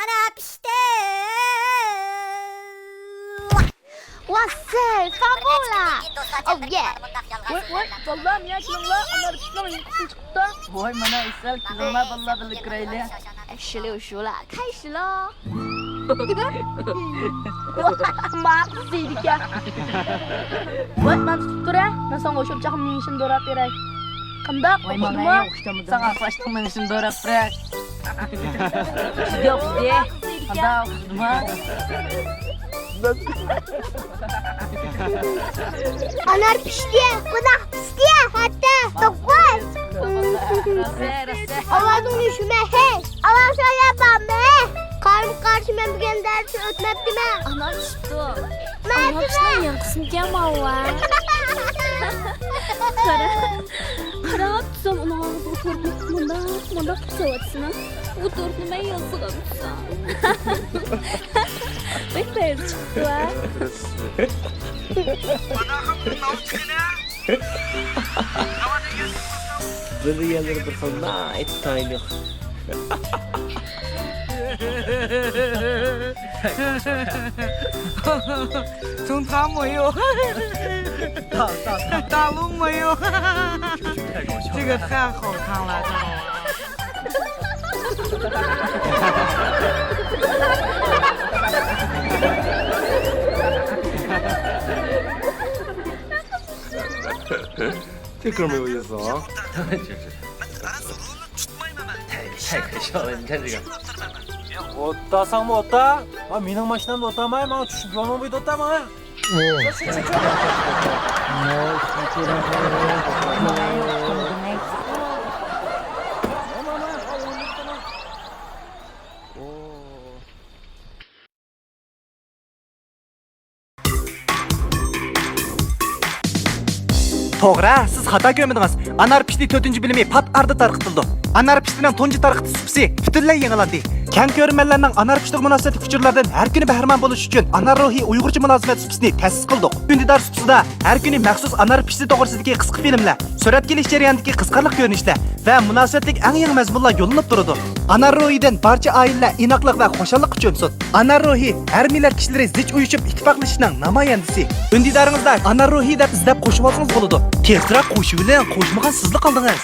Ana pişti. Wasser, Fabula. Oh yeah. Voy, vallahi ya kilomlar onlar pişman yıkısı çıktı. Voy mana isel kilomlar vallahi bilik kreyle. 16熟了，开始喽！妈sıydık ya. Voy man tuttur ya. Ben sana koşup çakımın işini doğrat veray. Kımdak okudun mu? Sana başlamın işini doğrat bırak. Yok de. Kanda okudun mu? Anar pişti, budak pişti, hatta dokuz. Allah'ın üşüme hey. Allah söyle bana. Karım karşıma bir gönderse ötmedi mi? Anar çıktı. Mert'e. Yankısınca mı var? Karabsam onu oturup manda tutsavatsın. Oturup ne yazılamsın. Bekler çıktı ha. Really a little bit so nice, tiny.从他没有，大陆没有，这个太好看了，太好了。 这哥们有意思啊！太可笑了，你看这个。 Otta sang otta. Ma mening mashinamda o'tamay, men tushib yomon bo'yda o'taman. To'g'ri, siz xato ko'rmadingiz. Anar pishti 4-bilimi pat arda tarqitildi. Anar pishtining tunji tarqitish supsi butunlay yangilandi. Kang ko'rmanlarning anar pishti munosabat fikrlardan har kuni bahramand bo'lish uchun anar ruhiy Uyg'urcha munosabat supsini ta'sis qildik. Kundidar supsida har kuni maxsus anar pishti to'g'risidagi qisqa filmlar, surat kelish jarayonidagi qiziqarli ko'rinishlar va munosabatlik eng yangi mazmunlar yo'llanib turadi. Anar ruhidan barcha oilalar inoqlik va xo'shallik uchun sut. Anar ruhi har millat kishilari zich uyushib ittifoqlashishining namoyandasi. Undidaringizda anar ruhi deb izlab qo'shib olsangiz bo'ladi. Tezroq qo'shib bilan qo'shmagan sizlik qildingiz.